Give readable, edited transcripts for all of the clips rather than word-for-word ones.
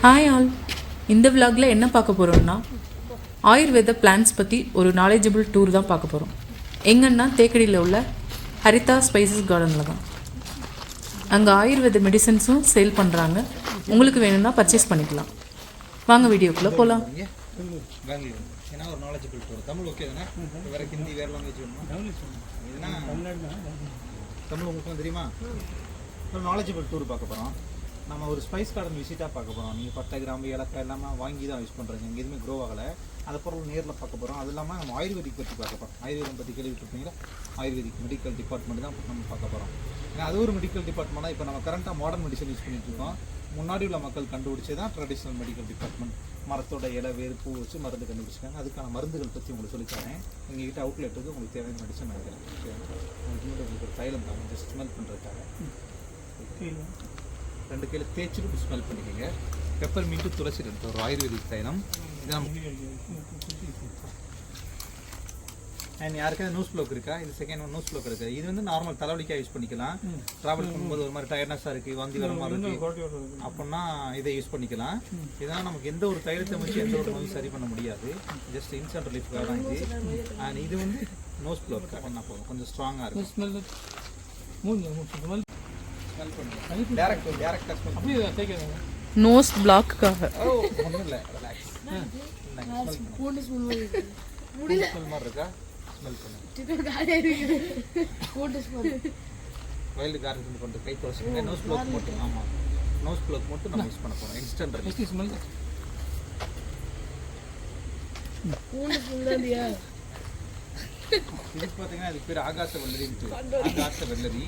Hi all, இந்த விலாகில் என்ன பார்க்க போகிறோம்னா ஆயுர்வேத பிளான்ஸ் பற்றி ஒரு நாலேஜபிள் டூர் தான் பார்க்க போகிறோம். எங்கன்னா தேக்கடியில் உள்ள ஹரிதா ஸ்பைசஸ் கார்டனில் தான். அங்கே ஆயுர்வேத மெடிசன்ஸும் சேல் பண்ணுறாங்க. உங்களுக்கு வேணும்னா பர்ச்சேஸ் பண்ணிக்கலாம். வாங்க வீடியோக்குள்ளே போகலாம். ஏன்னா ஒரு நாலேஜபிள் டூர். தமிழ் ஓகே தானே? வேறு ஹிந்தி வேறு லாங்குவேஜ் வேணுமா? இதுனா தமிழ் உங்களுக்கு தெரியுமா? ஒரு நாலேஜபிள் டூர் பார்க்க போகிறோம். நம்ம ஒரு ஸ்பைஸ் கார்டன் விசிட்டாக பார்க்க போகிறோம். நீங்கள் பட்டை, கிராம்பு, ஏலக்காய் எல்லாமே வாங்கி தான் யூஸ் பண்ணுறீங்க. இங்கே எதுவுமே க்ரோ ஆகலை. அதை பொருள் நேரில் பார்க்க போகிறோம். அது இல்லாமல் நம்ம ஆயுர்வேதிக் பற்றி பார்க்க போகிறோம். ஆயுர்வேதம் பற்றி கேள்விப்பட்டீங்களா? ஆயுர்வேதிக் மெடிக்கல் டிபார்ட்மெண்ட் தான் நம்ம பார்க்க போகிறோம். ஏன்னா அது ஒரு மெடிக்கல் டிபார்ட்மெண்ட்டாக இப்போ நம்ம கரண்ட்டாக மாடர்ன் மெடிசன் யூஸ் பண்ணிட்டு இருக்கோம். முன்னாடி உள்ள மக்கள் கண்டுபிடிச்சே தான் ட்ரெடிஷ்னல் மெடிக்கல் டிபார்ட்மெண்ட். மரத்தோட இலை, வேறு, பூ வச்சு மருந்து கண்டுபிடிச்சிருக்காங்க. அதுக்கான மருந்துகள் பற்றி உங்களுக்கு சொல்லித்தரேன். எங்ககிட்ட அவுட்லெட் இருக்குது. உங்களுக்கு தேவையான மெடிசன் நினைக்கிறேன். உங்களுக்கு ஒரு தைலம் தாங்க ஜஸ்ட் ஸ்மெல் பண்ணுறதுக்காக. 2 கையில் தேய்ச்சிட்டு ஸ்மெல் பண்ணிக்கோங்க. பெப்பர் மீட்டு துளசி ரெண்டு ஒரு ஆயுர்வேதிக் தைலம். இது நம்ம அண்ட் யாருக்காவது நோஸ் ப்ளோக் இருக்கா? இது செகண்ட் ஒன் நோஸ் ப்ளோக் இருக்குது. இது வந்து நார்மல் தலைவலிக்காக யூஸ் பண்ணிக்கலாம். ட்ராவல் பண்ணும்போது ஒரு மாதிரி டயர்னஸாக இருக்குது, வாந்தி வர மாதிரி இருக்குது அப்படின்னா இதை யூஸ் பண்ணிக்கலாம். இதனால் நமக்கு எந்த ஒரு தைலத்தை வச்சு எந்த ஒரு நோயும் சரி பண்ண முடியாது. ஜஸ்ட் இன்ஸ்டன்ட் ரிலீஃப்காக தான் இது. அண்ட் இது வந்து நோஸ் ப்ளோக்காக பண்ணால் போதும். கொஞ்சம் ஸ்ட்ராங்காக இருக்கும். ஸ்மெல் நோஸ் பிளாக்குக்காக ஒன்றும் இல்லை, ரிலாக்ஸ். மாதிரி இருக்கா? ஸ்மெல் பண்ணுங்க. வைல்டு கார்டன் பண்ணுற கை துளசிங்க. நோஸ் ப்ளோக் மட்டும். ஆமாம், நோஸ் ப்ளோக் மட்டும் நம்ம யூஸ் பண்ண போகிறோம். Instant smell. இதுக்கு பார்த்தீங்கன்னா இதுக்கு பேர் ஆகாச வெள்ளரின்னு. ஆகாச வெள்ளரி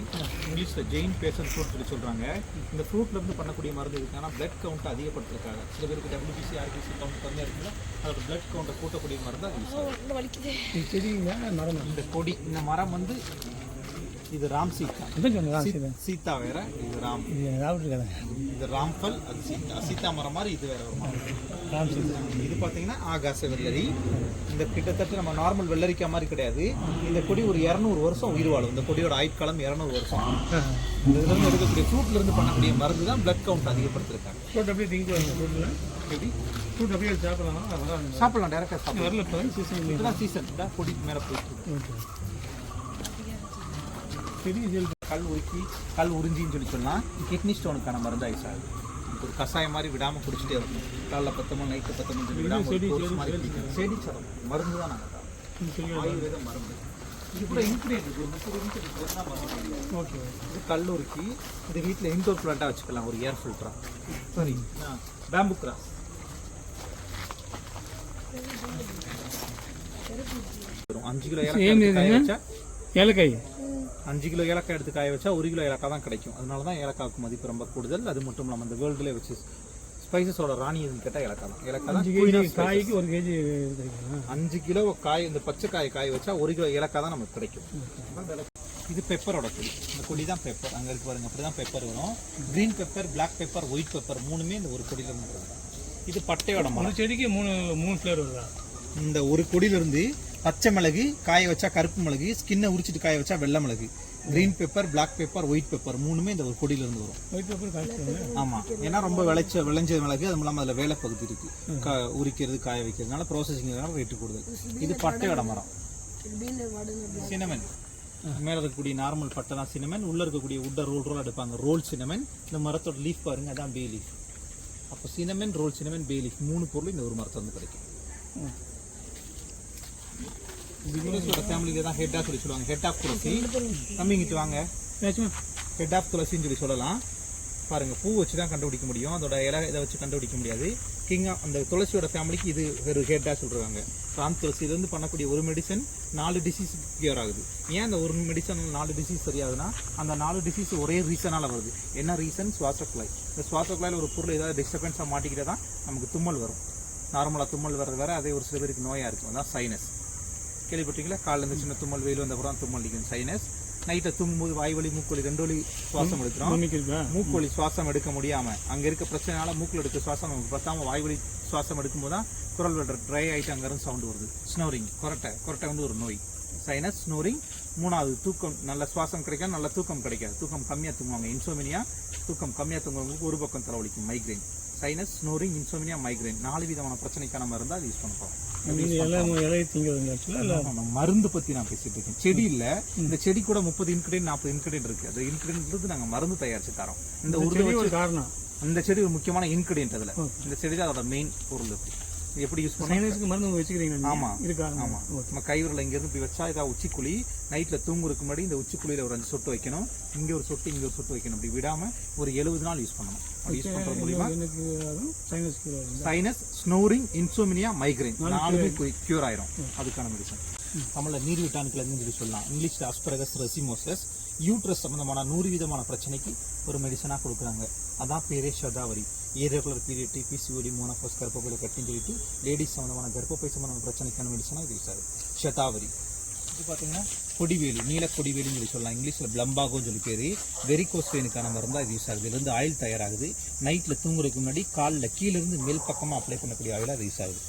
இங்கிலீஷில் ஜெயின் பேசன் ஃப்ரூட் சொல்லி சொல்கிறாங்க. இந்த ஃப்ரூட்லேருந்து பண்ணக்கூடிய மருந்து இருக்குன்னா பிளட் கவுண்ட்டை அதிகப்படுத்திருக்காங்க. சில பேருக்கு WBC, RBC கவுண்ட் கம்மியாக இருக்குன்னா அதோட பிளட் கவுண்ட்டை கூட்டக்கூடிய மருந்து அது யூஸ் ஆகும். இந்த கொடி, இந்த மரம் வந்து இது ராம் சீதா. சீதா வேற, இது ராம். இது ராம்ஃபல், அது சீதா. சீதா மரம் மாதிரி இது வேற ஒரு மரம். இது பார்த்தீங்கன்னா ஆகாச வெள்ளரி. இந்த கிட்டத்தட்ட நம்ம நார்மல் வெள்ளரிக்காய் மாதிரி கிடையாது. இந்த கொடி ஒரு 200 வருஷம் உயிர் வாழும். இந்த கொடியோட ஆயுட்காலம் 200 வருஷம். இதுலேருந்து எடுக்கக்கூடிய ஃப்ரூட்லேருந்து பண்ணக்கூடிய மருந்து தான் பிளட் கவுண்ட் அதிகப்படுத்திருக்காங்க. சாப்பிடலாம், டேரக்டாக சாப்பிடலாம். இதெல்லாம் சீசன் தான் கொடி மேலே போயிட்டு. கல் உறிஞ்சின்னு சொல்லி சொன்னால் கிட்னி ஸ்டோனுக்கான மருந்து ஆயிடுச்சு. ஒரு கஷாயம் மாதிரி விடாமல் குடிச்சிட்டே இருக்கும். காலைல 10 மணி, நைட்டு 10 மணி விடாமல் செடி சரம் மருந்து தான் நாங்கள் ஆயுர்வேத மருந்து. இது கூட இன்க்ரீடியன்ட் இருக்குது. ஓகே, இது கல் உருக்கி இது வீட்டில் இன்டோர் பிளான்ட்டாக வச்சுக்கலாம். ஒரு ஏர் ஃபில்டராக. சரி, பேம்பு கிராஸ் 5 கிலோ ஏலக்காய் 5 கிலோ ஏலக்காய் எடுத்து காய வச்சா 1 கிலோ ஏலக்காய் தான் கிடைக்கும். அதனால தான் ஏலக்காய்க்கு மதிப்பு ரொம்ப கூடுதல். அது மட்டும் இல்லாமல் அந்த வேர்ல்டுலேயே வச்சு ஸ்பைசஸோட ராணி எதுன்னு கேட்டால் ஏலக்காய் தான். ஏலக்காய் தான் காய்க்கு 1 கேஜி. 5 கிலோ காய், இந்த பச்சை காய வச்சா 1 கிலோ ஏலக்காய் தான் நமக்கு கிடைக்கும். இது பெப்பரோட கொடி. இந்த கொடி தான் பெப்பர். அங்கே இருக்கு பாருங்க, அப்படி தான் பெப்பர் வரும். Green pepper, black pepper, white pepper மூணுமே இந்த ஒரு கொடியில இருந்து. இது பட்டையோட மரம். செடிக்கு 3 ஃப்ளேவர் வருதா? இந்த ஒரு கொடியிலிருந்து பச்சை மிளகு காய வச்சா கருப்பு மிளகு, ஸ்கின்னை உரிச்சிட்டு காய வச்சா வெள்ளை மிளகு, green pepper, black pepper, white pepper மூணுமே இந்த ஒரு கொடியிலிருந்து வரும். ஒயிட் பெப்பர் ஆமாம், ஏன்னா ரொம்ப விளைஞ்ச மிளகு. அது இல்லாமல் அதில் வேலை பகுதி இருக்குது. உரிக்கிறது, காய வைக்கிறதுனால ப்ராசஸிங்கிறதுனால ரேட்டு கூடுதல். இது பட்டையோட மரம். சினமன் மேலே இருக்கக்கூடிய நார்மல் பட்டை தான் சினமன். உள்ளே இருக்கக்கூடிய உட்டை ரோலாக எடுப்பாங்க, ரோல் சினமன். இந்த மரத்தோட லீஃப் பாருங்க, அதான் பே லீஃப். அப்போ cinnamon, roll cinnamon, bay leaf 3 பொருள் இந்த ஒரு மரத்தை வந்து கிடைக்கும். துளசியோட ஃபேமிலியில தான் ஹெட் ஆஃப் சொல்லி சொல்லுவாங்க. ஹெட் ஆஃப் துளசி கம்மிங்கிட்டு வாங்க. ஹெட் ஆஃப் துளசின்னு சொல்லி சொல்லலாம். பாருங்கள், பூ வச்சு தான் கண்டுபிடிக்க முடியும். அதோட இதை வச்சு கண்டுபிடிக்க முடியாது. அந்த துளசியோட ஃபேமிலிக்கு இது ஒரு ஹெட்டாக சொல்கிறாங்க. ராம் துளசியிலேருந்து பண்ணக்கூடிய ஒரு மெடிசன் 4 டிசீஸ் கியூர் ஆகுது. ஏன் அந்த ஒரு மெடிசன் 4 டிசீஸ் சரியாகுதுன்னா அந்த 4 டிசீஸ் ஒரே ரீசனால் வருது. என்ன ரீசன்? சுவாச குழாய். இந்த சுவாச குழாயில் ஒரு பொருள் ஏதாவது டிஸ்டர்பன்ஸாக மாட்டிக்கிட்டே தான் நமக்கு தும்மல் வரும். நார்மலாக தும்மல் வர்றது வேறு, அதே ஒரு சில பேருக்கு நோயாக இருக்கும். அதான் சைனஸ். கேள்விப்பட்டீங்களா? காலில் இருந்து சின்ன தும்மல், வெயில் வந்த அப்புறம் தும்மல் அடிக்கும், சைனஸ். நைட்டை தூங்கும்போது வாய் வலி, மூக்கொலி, 2 வலி சுவாசம் எடுக்கிறோம். மூக்கொலி சுவாசம் எடுக்க முடியாமல் அங்கே இருக்க பிரச்சனைனால மூக்கில் எடுக்க சுவாசம் நமக்கு பத்தாமல் வாய் வலி சுவாசம் எடுக்கும்போது தான் குரல் ட்ரை ஆகிட்டு அங்கேருந்து சவுண்டு வருது. ஸ்னோரிங், கொரட்டை வந்து ஒரு நோய். சைனஸ், ஸ்னோரிங், மூணாவது தூக்கம், நல்ல சுவாசம் கிடைக்காது, நல்ல தூக்கம் கிடைக்காது, தூக்கம் கம்மியாக தூங்குவாங்க. இன்சோமினியா தூக்கம் கம்மியாக தூங்குறவங்களுக்கு ஒரு பக்கம் தலைவலிக்கும், migraine. Sinus, snoring, insomnia, migraine 4 விதமான பிரச்சனைக்கான மருந்து அது யூஸ் பண்ண போகிறோம். மருந்து பற்றி நான் பேசிட்டு இருக்கேன், செடி இல்லை. இந்த செடி கூட 30 இன்கிரிடியன்ட் 40 இன்கிரிடியன்ட் இருக்கு. அந்த இன்கிரிடியன்ட் நாங்கள் மருந்து தயாரிச்சு தரோம். இந்த ஒரு காரணம், இந்த செடி ஒரு முக்கியமான இன்கிரிடியன்ட். அதில் இந்த செடி தான் அதோட மெயின் பொருள். எப்படி யூஸ் பண்ண மருந்து வச்சுக்கிறீங்க? ஆமா ஆமா. நம்ம கைவிரல இங்க இருந்து இப்படி வச்சா இதான் உச்சிக்குழி. நைட்ல தூங்குறதுக்கு முன்னாடி இந்த உச்சிக்குழியில ஒரு 5 சொட்டு வைக்கணும். இங்க ஒரு சொட்டு, இங்க ஒரு சொட்டு வைக்கணும். இப்படி விடாம ஒரு 70 நாள் யூஸ் பண்ணணும். யூஸ் பண்றது மூலமா சைனஸ், ஸ்னோரிங், இன்சோமினியா, மைக்ரைன் 4மே கியூர் ஆயிரும். அதுக்கான மெடிசன் தமிழ்ல நீர்விட்டானுக்குலன்னு சொல்லி சொல்லலாம். இங்கிலீஷ்ல ஆஸ்பரகஸ் ரெசிமோசஸ். யூட்ரஸ் சம்பந்தமான 100 விதமான பிரச்சனைக்கு ஒரு மெடிசனா கொடுக்குறாங்க. அதான் பேரே shatavari. irregular period, PCOD, menopause, கர்ப்பப்பையில கட்டின்னு சொல்லிட்டு லேடிஸ் சம்பந்தமான கர்ப்பப்பை சம்பந்தமான பிரச்சனைக்கான மெடிசனா இது யூஸ் ஆகுது, ஷதாவரி. இது பார்த்தீங்கன்னா கொடிவேலி, நீல கொடிவேலின்னு சொல்லி சொல்லலாம். இங்கிலீஷில் பிளம்பாகோன்னு சொல்லி பேர். வெரிகோஸ் வெயினுக்கான மருந்தாக இது யூஸ் ஆகுது. இதுலேருந்து ஆயில் தயாராகுது. நைட்டில் தூங்குறதுக்கு முன்னாடி காலில் கீழேருந்து மேல் பக்கமாக அப்ளை பண்ணக்கூடிய ஆயில் அது யூஸ் ஆகுது,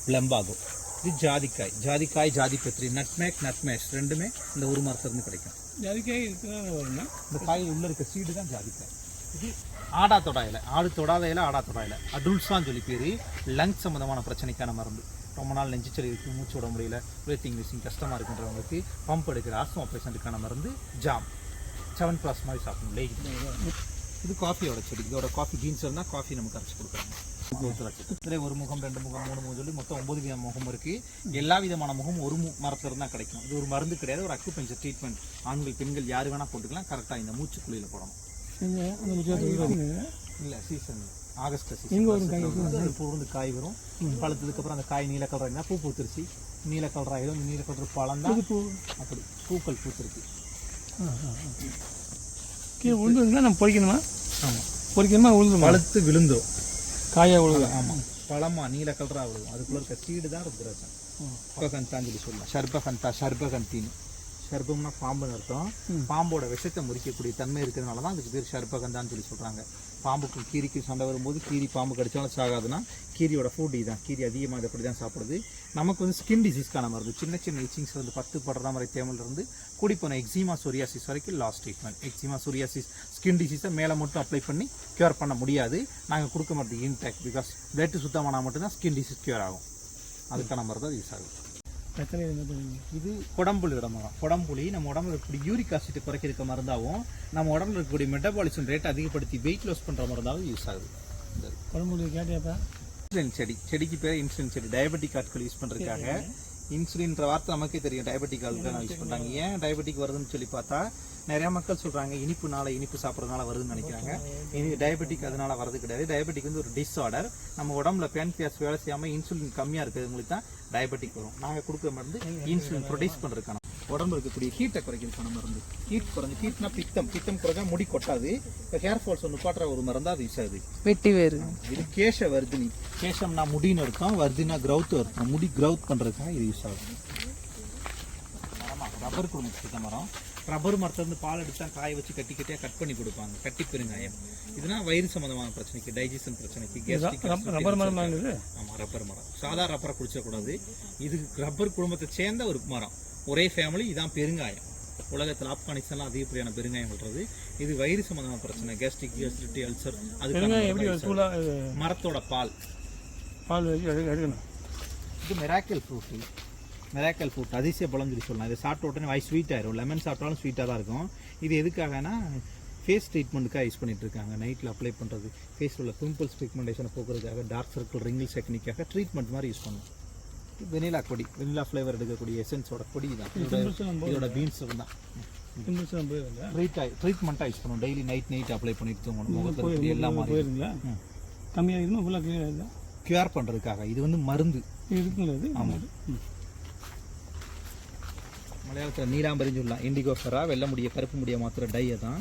பிளம்பாகோ. இது ஜாதிக்காய், ஜாதிக்காய், ஜாதிபத்திரி, நட்மேஷ் ரெண்டுமே இந்த ஒரு மரத்துலேருந்து கிடைக்கும். ஜாதிக்காய் இந்த காய் உள்ள இருக்க சீடு தான் ஜாதிக்காய். இது ஆடா தொடாயில, ஆடு தொடாத இலை, ஆடா தொடாயில, அடூல்ஸான்னு சொல்லி பேர். லங்ஸ் சம்மந்தமான பிரச்சனைக்கான மருந்து. ரொம்ப நாள் நெஞ்சுச்சல் இருக்குது, மூச்சு விட முடியல, பிரீத்திங் மிஷின் கஷ்டமாக இருக்குன்றவங்களுக்கு பம்ப் எடுக்கிற ஆஸ்மா பேஷண்ட்டுக்கான மருந்து ஜாம். 7+ மாதிரி சாப்பிடணும் லேகி. இது காஃபியோட செடி. இதோட காஃபி பீன்ஸ் இருந்தால் காஃபி நமக்கு அரைச்சி கொடுக்குறாங்க. இதில் ஒரு முகம், 2 முகம், 3 முகம் சொல்லி மொத்தம் 9 விதமான முகம் இருக்குது. எல்லா விதமான முகம் ஒரு மரத்தில் இருந்தால் கிடைக்கும். இது ஒரு மருந்து கிடையாது, ஒரு அக்குபஞ்சர் ட்ரீட்மெண்ட். ஆண்கள் பெண்கள் யார் வேணால் போட்டுக்கலாம். கரெக்டாக இந்த மூச்சுக்குழியில் போடணும். இல்லை சீசன் ஆகஸ்ட் சீசன் பூர்ந்து காய் வரும். பழுத்ததுக்கப்புறம் அந்த காய் நீல கலர் இருந்தால் பூ பூத்துருச்சு, நீல கலர் ஆகிடும். நீல கலர் பழம் தான் அப்படி பூக்கள் பூத்துருக்கு. கீழே உளுந்துருந்தா நம்ம பொறிக்கணுமா? ஆமாம், பொறிக்கணுமா? உளுந்து பழுத்து விழுந்தோம், காயாக உழுது. ஆமாம், பழமா நீல கலராக விழுகும். அதுக்குள்ள இருக்க சீடு தான் ருத்ராட்சம். சர்பகந்தான்னு சொல்லி சொல்லலாம். ஷர்பகந்தின்னு. ஷர்பம்னா பாம்புன்னு அர்த்தம். பாம்போட விஷத்தை முறிக்கக்கூடிய தன்மை இருக்கிறதுனால தான் அதுக்கு பேர் ஷர்பகந்தான்னு சொல்லி சொல்கிறாங்க. பாம்புக்கும் கீரிக்கும் சண்டை வரும்போது கீரி பாம்பு கடிச்சாலும் சாகாதுன்னா கீரியோட ஃபுட் இதுதான். கீரி அதிகமாக இதை அப்படி தான் சாப்பிடுது. நமக்கு வந்து ஸ்கின் டிசீஸ்க்கான மருந்து. சின்ன சின்ன இச்சிங்ஸ் வந்து 10 படுற மாதிரி தேமலிருந்து கூடி போன எக்ஸிமா சொரியாசிஸ் வரைக்கும் last treatment. Eczema psoriasis skin டிசீஸை மேலே மட்டும் அப்ளை பண்ணி க்யூர் பண்ண முடியாது. நாங்கள் கொடுக்க மாட்டோம் இன்டேக். பிகாஸ் பிளட் சுத்தமானால் மட்டும்தான் ஸ்கின் டிசீஸ் க்யூர் ஆகும். அதுக்கான மருந்து அது யூஸ் ஆகுது. இது கொடம்புளி மரம். கொடம்புளி நம்ம உடம்புல இருக்கக்கூடிய யூரிக் ஆசிட் குறைக்கிறதுக்கு மருந்தாகவும் நம்ம உடம்புல இருக்கக்கூடிய மெட்டபாலிசம் ரேட் அதிகப்படுத்தி வெயிட் லாஸ் பண்ணுற மருந்தாகவும் யூஸ் ஆகுது. இந்த கொடம்புளி கேட்டியாப்பா? இன்சுலின் செடி. செடிக்கு பேர் இன்சுலின் செடி. டயபெட்டிக் ஆட்கள் யூஸ் பண்ணுறதுக்காக. இன்சுலின்ற வார்த்தை நமக்கே தெரியும், டயபெட்டிக் ஆட்கள் யூஸ் பண்ணுறாங்க. ஏன் டயபெட்டிக் வருதுன்னு சொல்லி பார்த்தா நிறையா மக்கள் சொல்கிறாங்க இனிப்புனால, இனிப்பு சாப்பிட்றதுனால வருதுன்னு நினைக்கிறாங்க. டயபெட்டிக் அதனால வரது கிடையாது. டயபெட்டிக் வந்து ஒரு டிஸார்டர். நம்ம உடம்புல பேன்கிரியாஸ் வேலை செய்யாமல் இன்சுலின் கம்மியாக இருக்கிறவங்களுக்கு தான் டயபெட்டிக் வரும். நாங்கள் கொடுக்குற மருந்து இன்சுலின் ப்ரொடியூஸ் பண்ணுறதுக்கான, உடம்பு இருக்கக்கூடிய ஹீட்டை குறைக்கிறதுக்கான மருந்து. ஹீட் குறைஞ்சி, ஹீட்னா பித்தம், பித்தம் குறைஞ்சா முடி கொட்டாது. இப்போ ஹேர் ஃபால்ஸ் ஒன்று பாட்டுற ஒரு மருந்து அது யூஸ் ஆகுது, வெட்டி வேறு. இது கேஷ வர்தினி. கேஷம்னா முடின்னு இருக்கும், வர்தினா கிரௌத் இருக்கும். முடி கிரௌத் பண்ணுறதுக்காக இது யூஸ் ஆகுது. ரப்பர் குடும்பத்துக்கு மரம். ரப்பர் மரத்துலேருந்து பால் எடுத்தா காய வச்சு கட்டி கட்டியாக கட் பண்ணி கொடுப்பாங்க. கட்டி பெருங்காயம். இதுனா வயிறு சம்மந்தமான பிரச்சனைக்கு, டைஜஷன் பிரச்சனைக்கு, கேஸ்ட்ரிக். ரப்பர் மரம். ஆமாம், ரப்பர் மரம். சாதா ரப்பரை குடிச்சிடக்கூடாது. இது ரப்பர் குடும்பத்தை சேர்ந்த ஒரு மரம், ஒரே ஃபேமிலி. இதான் பெருங்காயம். உலகத்தில் ஆப்கானிஸ்தான்லாம் அதிகப்படியான பெருங்காயம் சொல்கிறது. இது வயிறு சம்மந்தமான பிரச்சனை, கேஸ்ட்ரிக், அசிடிட்டி, அல்சர். அதுக்கு மரத்தோட பால் எடுக்கணும். இது மெராக்கல் ஃப்ரூட்டு. மெராக்கல் ஃப்ரூட் அதிசய பழம் சொல்லி சொல்லலாம். இதை சாப்பிட்ட உடனே வாய் ஸ்வீட் ஆயிரும். லெமன் சாப்பிட்டாலும் ஸ்வீட்டாக தான் இருக்கும். இது எதுக்காகனா ஃபேஸ் ட்ரீட்மெண்ட்டுக்காக யூஸ் பண்ணிட்டு இருக்காங்க. நைட்டில் அப்ளை பண்ணுறது, ஃபேஸில் உள்ள பிம்பிள்ஸ் பிக்மெண்டேஷனை போக்குறதுக்காக, டார்க் சர்க்கிள், ரிங்கிள்ஸ் டெக்னிக்காக ட்ரீட்மெண்ட் மாதிரி யூஸ் பண்ணுவோம். வெனிலா கொடி, வெனிலா ஃப்ளேவர் எடுக்கக்கூடிய எசன்ஸோட கொடி தான். இதோட பீன்ஸ் தான் ட்ரீட்மெண்ட்டாக யூஸ் பண்ணுவோம். டெய்லி நைட் அப்ளை பண்ணிட்டு தூங்கணும். முகத்தில் எல்லாம் கம்மியாக இருக்கணும், ஃபுல்லாக கிளியர் இல்லை. க்யூர் பண்ணுறதுக்காக இது வந்து மருந்து இருக்குங்களா? ஆமாம். மலையாளத்தில் நீலாம்பரின்னு சொல்லலாம். இண்டிகோஃபரா, வெள்ளை முடிய கருப்பு முடிய மாத்திர டையை தான்.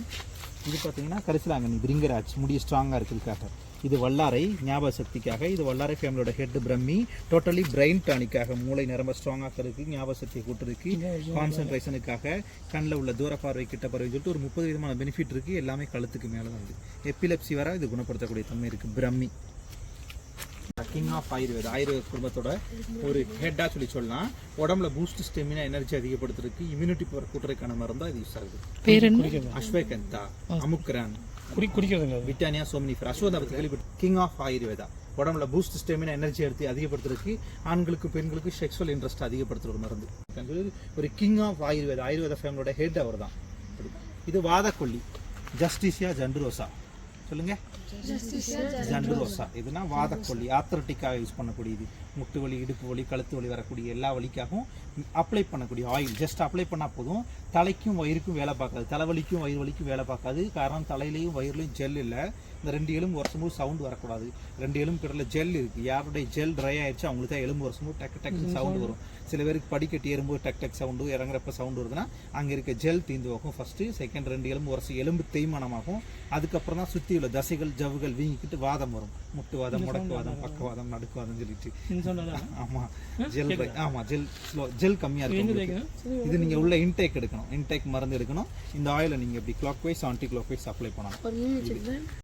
இது பார்த்தீங்கன்னா கரிசலாங்கண்ணி, பிரிங்கராஜ், முடிய ஸ்ட்ராங்காக இருக்கிறதுக்காக. இது வல்லாரை, ஞாபக சக்திக்காக. இது வல்லாரை ஃபேமிலியோட ஹெட் பிரம்மி. டோட்டலி பிரெயின் டானிக்காக, மூளை நரம்ப ஸ்ட்ராங்காக இருக்குது, ஞாபக சக்தியை கூட்டுறதுக்கு, கான்சன்ட்ரேஷனுக்காக, கண்ணில் உள்ள தூர பார்வை, கிட்ட பார்வை சொல்லிட்டு ஒரு 30 விதமான பெனிஃபிட் இருக்குது. எல்லாமே கழுத்துக்கு மேலே தான் இருக்குது. எப்பிலெப்சி வர இது குணப்படுத்தக்கூடிய தன்மை இருக்குது. பிரம்மி கிங் ஆஃப் ஆயுர்வேதா ஆயுர்வேத குடும்பத்தோட ஒரு ஹெட்டா சொல்லலாம். உடம்புல பூஸ்ட் ஸ்டெமினா எனர்ஜி அதிகப்படுத்துறதுக்கு இம்யூனிட்டி பவர் கூட்டுறதுக்கான மருந்தா இது யூஸ் ஆகுது. பேர் என்ன? அஸ்வகந்தா, அமுக்ரான், குடிக்கிறதுங்க அது. விட்டானியா, சோமினிஃபர், அஸ்வகந்தா பத்தி கேள்விப்பட்டு. கிங் ஆஃப் ஆயுர்வேதா உடம்புல பூஸ்ட் ஸ்டெமினா எனர்ஜி எடுத்து அதிகப்படுத்துறதுக்கு ஆண்களுக்கு பெண்களுக்கு செக்ஷுவல் இன்ட்ரெஸ்ட் அதிகப்படுத்துற ஒரு மருந்து. ஒரு கிங் ஆஃப் ஆயுர்வேதா ஆயுர்வேத ஃபேமிலியோட ஹெட் அவர் தான். இது வாதக்கொல்லி ஜஸ்டிசியா ஜண்டுரோசா. சொல்லுங்க. ஜண்டுரோசா இதுனா வாதக்கொல்லி, ஆத்ரட்டிக்காக யூஸ் பண்ணக்கூடியது. முட்டு வலி, இடுப்பு வலி, கழுத்து வலி வரக்கூடிய எல்லா வலிக்காகவும் அப்ளை பண்ணக்கூடிய ஆயில். ஜஸ்ட் அப்ளை பண்ணால் போதும். தலைக்கும் வயிறுக்கும் வேலை பார்க்காது, தலைவலிக்கும் வயிறு வலிக்கும் வேலை பார்க்காது. காரணம் தலையிலையும் வயிறுலையும் ஜெல் இல்லை. இந்த 2 எலும்பு வருஷமும் சவுண்டு வரக்கூடாது. 2 எலும்பு கிட்ட ஜெல் இருக்குது. யாருடைய ஜெல் ட்ரை ஆயிடுச்சு அவங்களுக்கு தான் எலும்பு வருஷமும் டக்கு டக்குன்னு சவுண்டு வரும். சில பேருக்கு படிக்கட்டி ஏறும்போது டக் டக் சவுண்டு, இறங்குறப்ப சவுண்டு வருதுன்னா அங்கே இருக்க ஜெல் தீந்து போகும். ஃபஸ்ட்டு செகண்ட் 2 எலும்பு வருஷம் எலும்பு தேய்மானமாகும். அதுக்கப்புறம் தான் சுற்றி உள்ள தசைகள் ஜவ்வுகள் வீங்கிக்கிட்டு வாதம் வரும். முட்டு வாதம், முடக்கு வாதம், பக்கவாதம், நடுக்குவாதம் சொல்லிட்டு. ஆமாம் ஜெல் ஆமாம் ஜெல் கம்மியாக இருக்கும். இது நீங்கள் உள்ள இன்டேக் எடுக்கணும். இன்டேக் மருந்து எடுக்கணும். இந்த ஆயிலை நீங்கள் இப்படி clockwise anticlockwise apply பண்ணணும்.